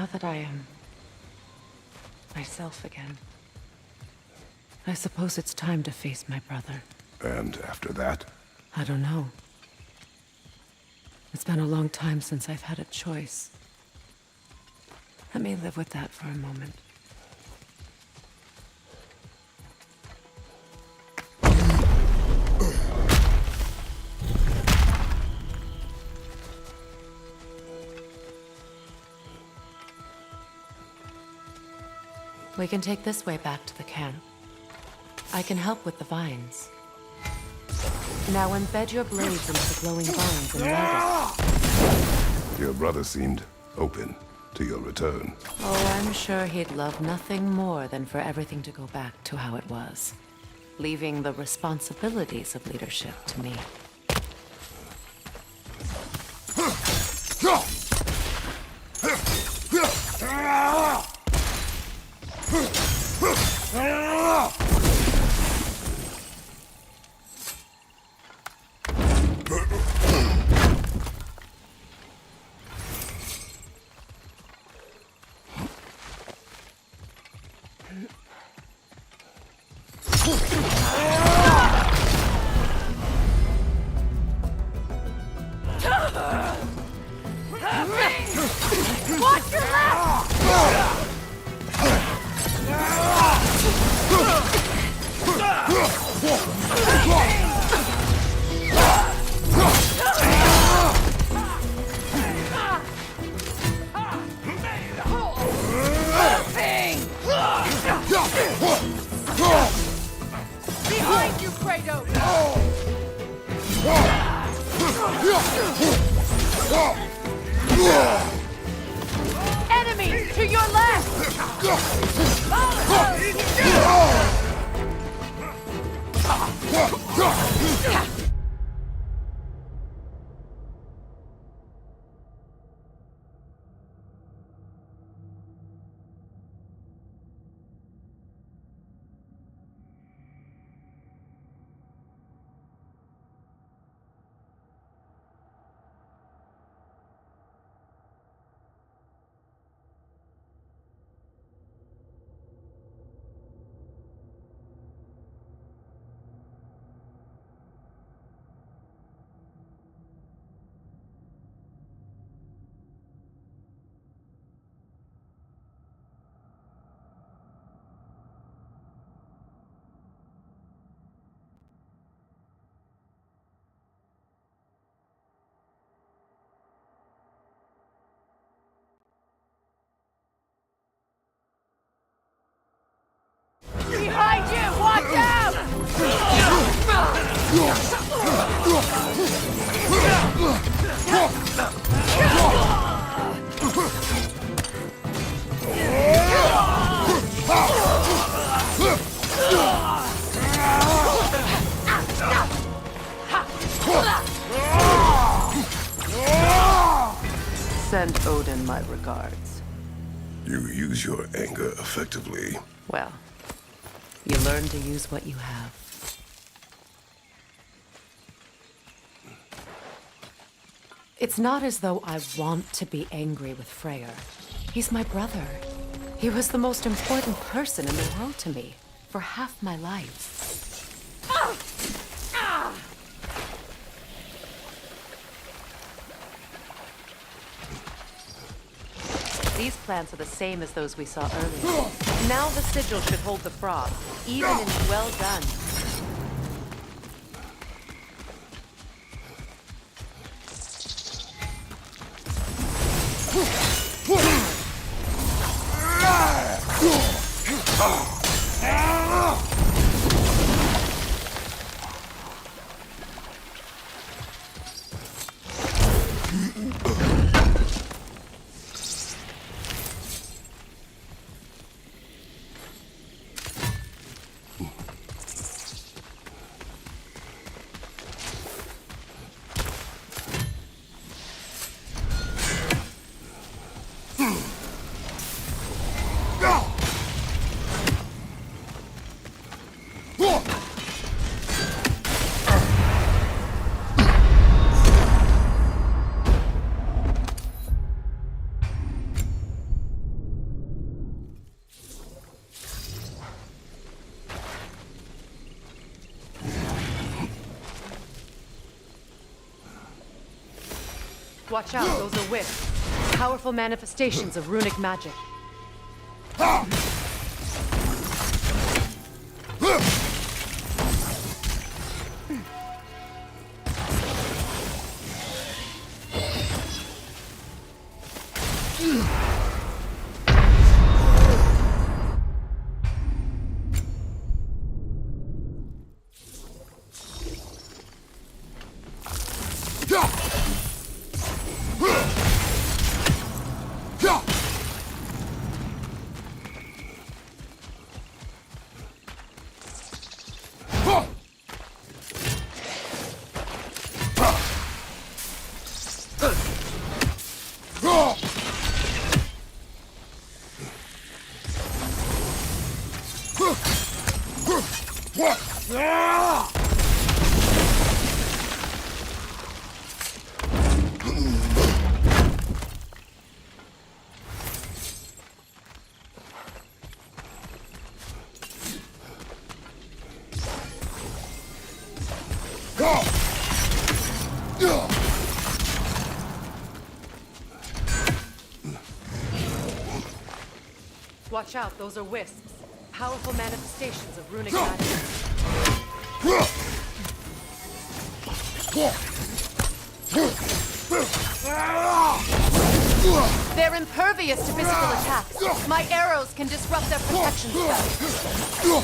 Now that I am myself again, I suppose it's time to face my brother. And after that? I don't know. It's been a long time since I've had a choice. Let me live with that for a moment. We can take this way back to the camp. I can help with the vines. Now embed your blades into the glowing vines and light it. Your brother seemed open to your return. Oh, I'm sure he'd love nothing more than for everything to go back to how it was, leaving the responsibilities of leadership to me. Watch your left! Behind you, Kratos! Enemy to your left! Behind you! Watch out! Send Odin my regards. You use your anger effectively. Well, you learn to use what you have. It's not as though I want to be angry with Freyja. He's my brother. He was the most important person in the world to me for half my life. These plants are the same as those we saw earlier. Now the sigil should hold the frost, even in well done. Watch out, those are wisps. Powerful manifestations of runic magic. Watch out, those are wisps. Powerful manifestations of runic magic. They're impervious to physical attacks. My arrows can disrupt their protection spell.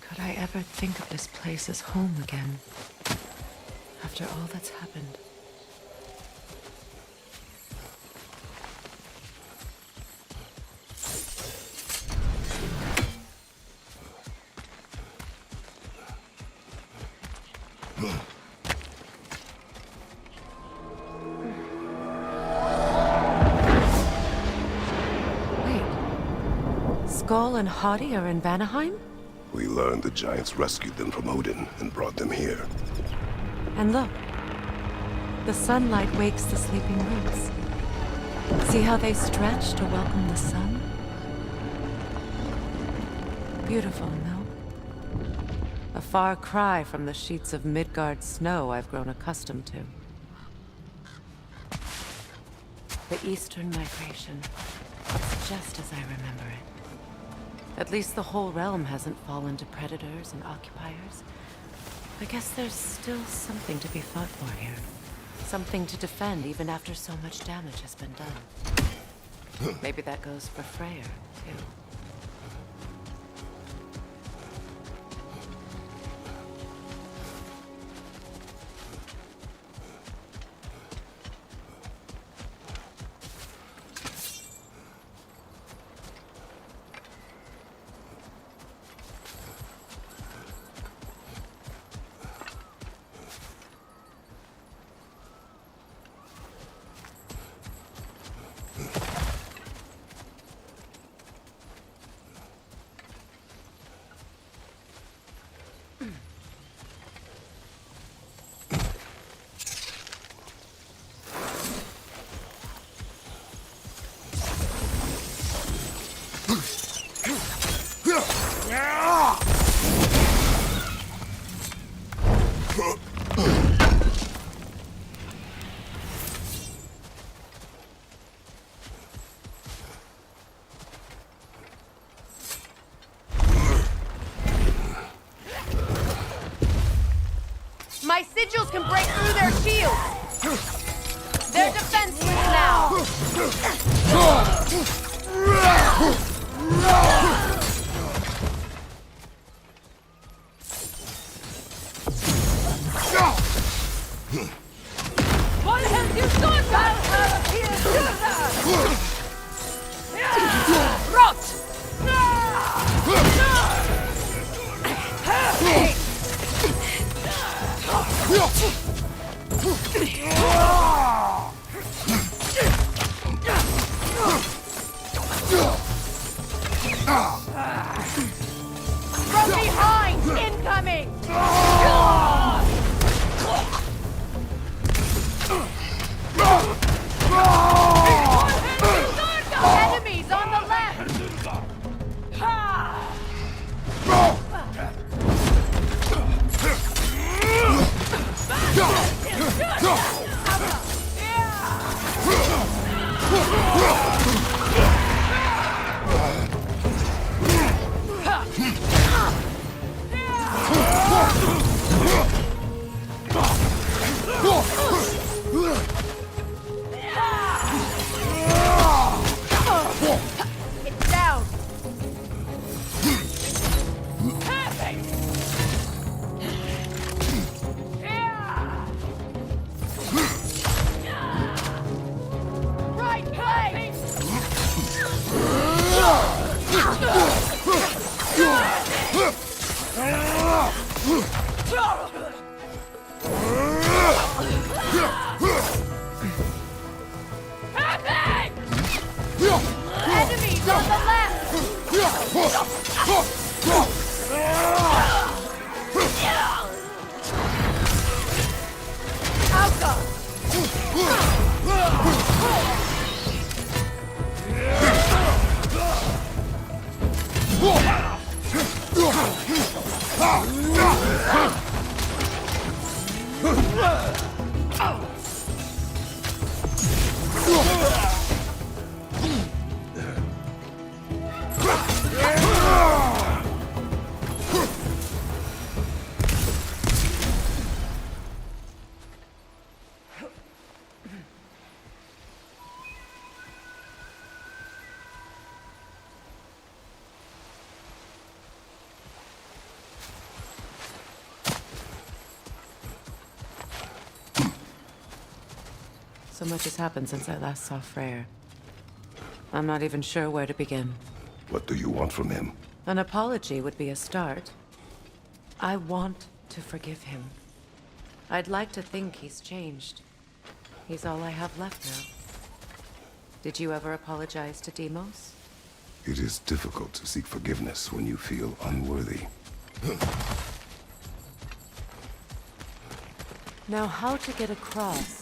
Could I ever think of this place as home again? After all that's happened. Wait. Skull and Hadi are in Vanaheim? We learned the giants rescued them from Odin and brought them here. And look. The sunlight wakes the sleeping roots. See how they stretch to welcome the sun? Beautiful, no? A far cry from the sheets of Midgard snow I've grown accustomed to. The Eastern Migration. It's just as I remember it. At least the whole realm hasn't fallen to predators and occupiers. I guess there's still something to be fought for here. Something to defend even after so much damage has been done. Maybe that goes for Freyja, too. My sigils can break through their shields! They're defenseless now! What have you done? Rot! From behind! Incoming! Enemies on the left! Alka! So much has happened since I last saw Freyr. I'm not even sure where to begin. What do you want from him? An apology would be a start. I want to forgive him. I'd like to think he's changed. He's all I have left now. Did you ever apologize to Deimos? It is difficult to seek forgiveness when you feel unworthy. Now, how to get across?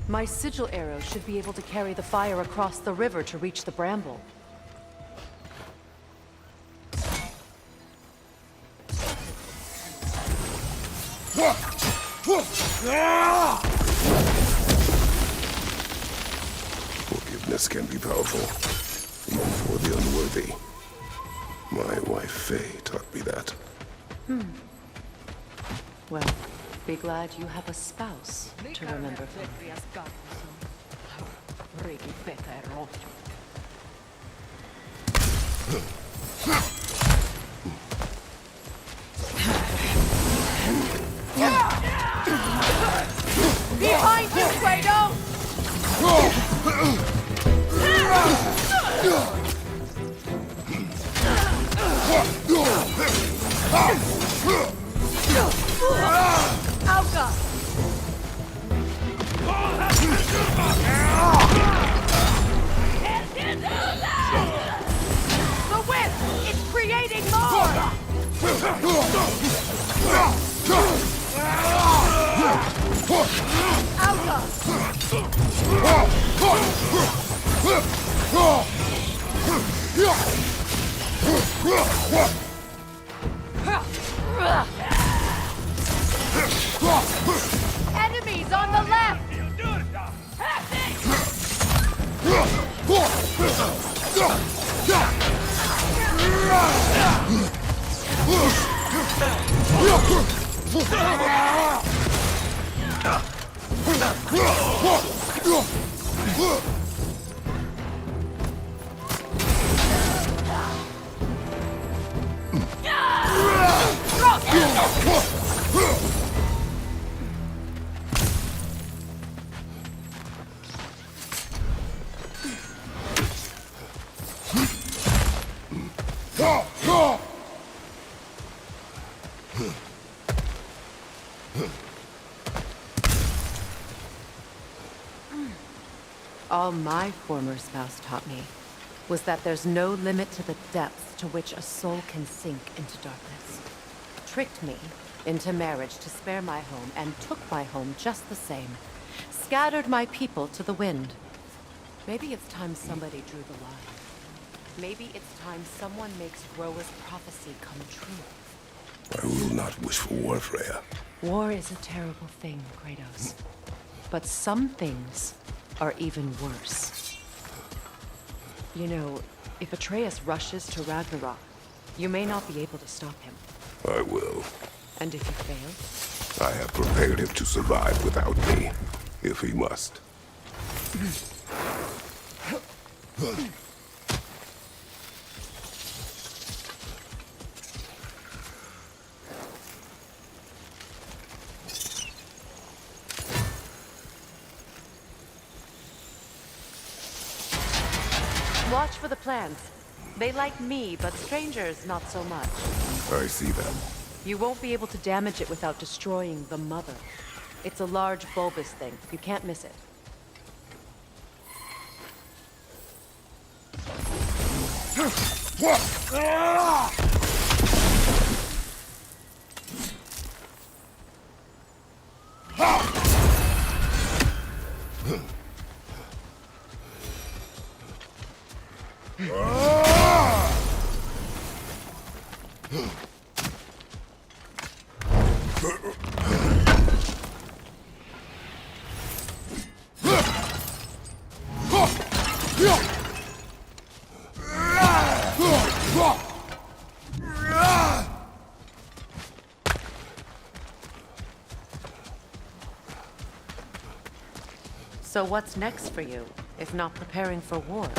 My sigil arrow should be able to carry the fire across the river to reach the bramble. Forgiveness can be powerful, even for the unworthy. My wife Faye taught me that. Well, be glad you have a spouse to remember from. Behind you, Kratos! Alka! The whip! It's creating more! Alka! Enemies on the left! All my former spouse taught me was that there's no limit to the depths to which a soul can sink into darkness. Tricked me into marriage to spare my home and took my home just the same. Scattered my people to the wind. Maybe it's time somebody drew the line. Maybe it's time someone makes Groa's prophecy come true. I will not wish for war, Freya. War is a terrible thing, Kratos. But some things are even worse. You know, if Atreus rushes to Ragnarok, you may not be able to stop him. I will. And if you fail? I have prepared him to survive without me, if he must. Watch for the plants. They like me, but strangers not so much. I see that. You won't be able to damage it without destroying the mother. It's a large bulbous thing. You can't miss it. So what's next for you, if not preparing for war?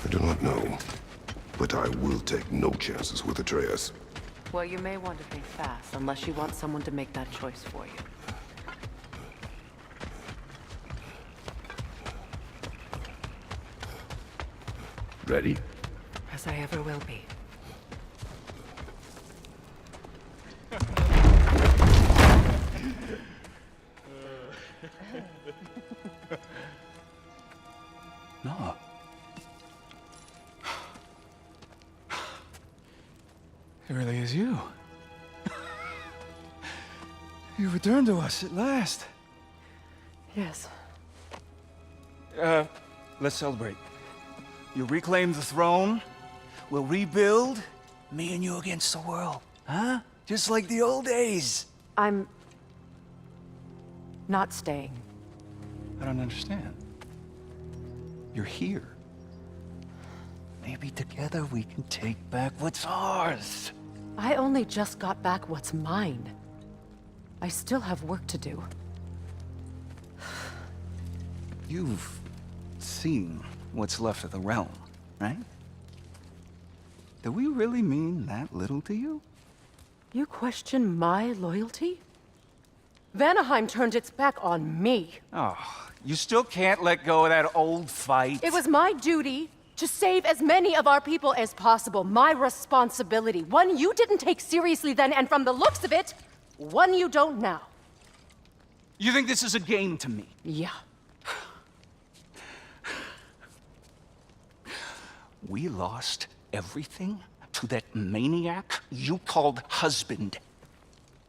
I do not know, but I will take no chances with Atreus. Well, you may want to think fast, unless you want someone to make that choice for you. Ready? As I ever will be. No. It really is you. You returned to us at last. Yes. Let's celebrate. You reclaim the throne. We'll rebuild. Me and you against the world. Huh? Just like the old days. I'm... not staying. I don't understand. You're here. Maybe together we can take back what's ours. I only just got back what's mine. I still have work to do. You've seen what's left of the realm, right? Do we really mean that little to you? You question my loyalty? Vanaheim turned its back on me. Oh, you still can't let go of that old fight? It was my duty to save as many of our people as possible. My responsibility. One you didn't take seriously then, and from the looks of it, one you don't now. You think this is a game to me? Yeah. We lost everything to that maniac you called husband.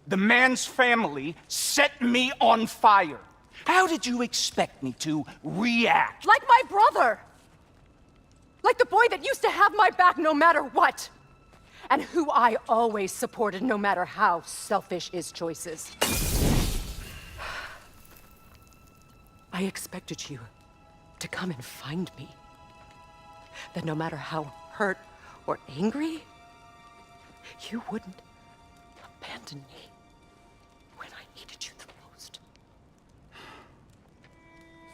The man's family set me on fire. How did you expect me to react? Like my brother! Like the boy that used to have my back no matter what! And who I always supported no matter how selfish his choices. I expected you to come and find me. That no matter how hurt or angry, you wouldn't abandon me when I needed you the most.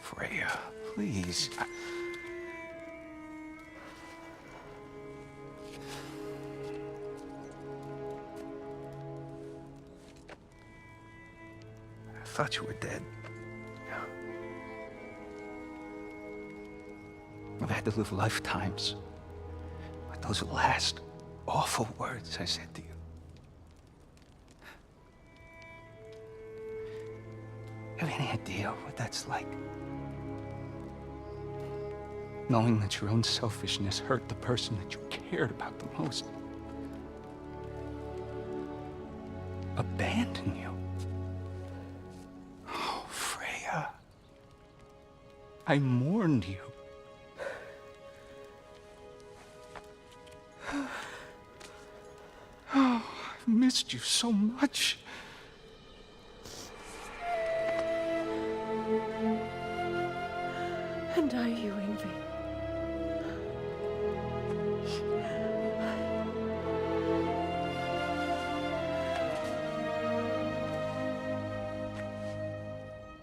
Freya, please. I thought you were dead. I've had to live lifetimes with those last awful words I said to you. Have any idea what that's like? Knowing that your own selfishness hurt the person that you cared about the most. Abandon you. Oh, Freya. I mourned you. Oh, I've missed you so much. And are you, Ingvi?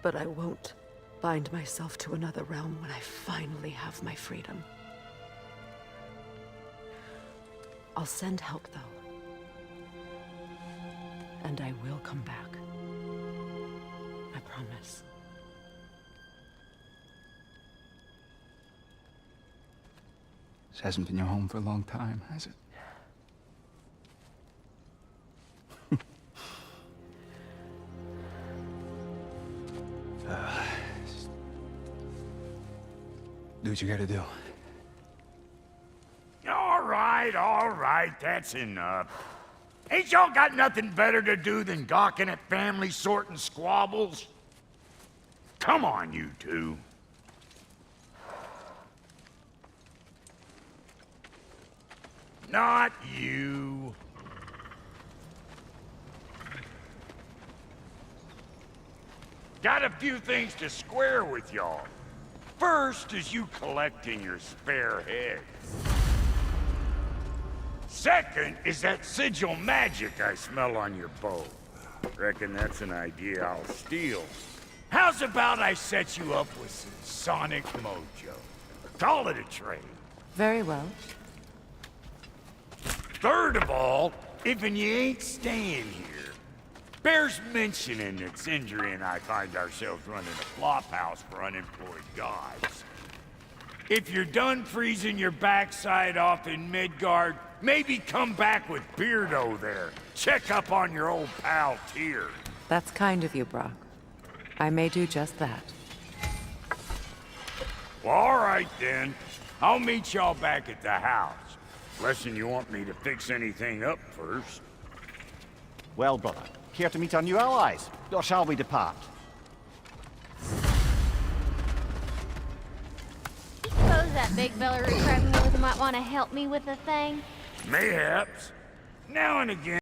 But I won't bind myself to another realm when I finally have my freedom. I'll send help, though. And I will come back. I promise. This hasn't been your home for a long time, has it? Do what you gotta do. All right, that's enough. Ain't y'all got nothing better to do than gawking at family sorting squabbles? Come on, you two. Not you. Got a few things to square with y'all. First is you collecting your spare heads. Second is that sigil magic I smell on your bow. Reckon that's an idea I'll steal. How's about I set you up with some sonic mojo? Call it a trade. Very well. Third of all, if you ain't staying here, bears mentioning that Sindri and I find ourselves running a flop house for unemployed gods. If you're done freezing your backside off in Midgard, maybe come back with Beardo there. Check up on your old pal Tyr. That's kind of you, Brock. I may do just that. Well, all right then. I'll meet y'all back at the house. Unless you want me to fix anything up first. Well, brother, care to meet our new allies? Or shall we depart? Suppose that big Bellary Craven might want to help me with a thing? Mayhaps. Now and again.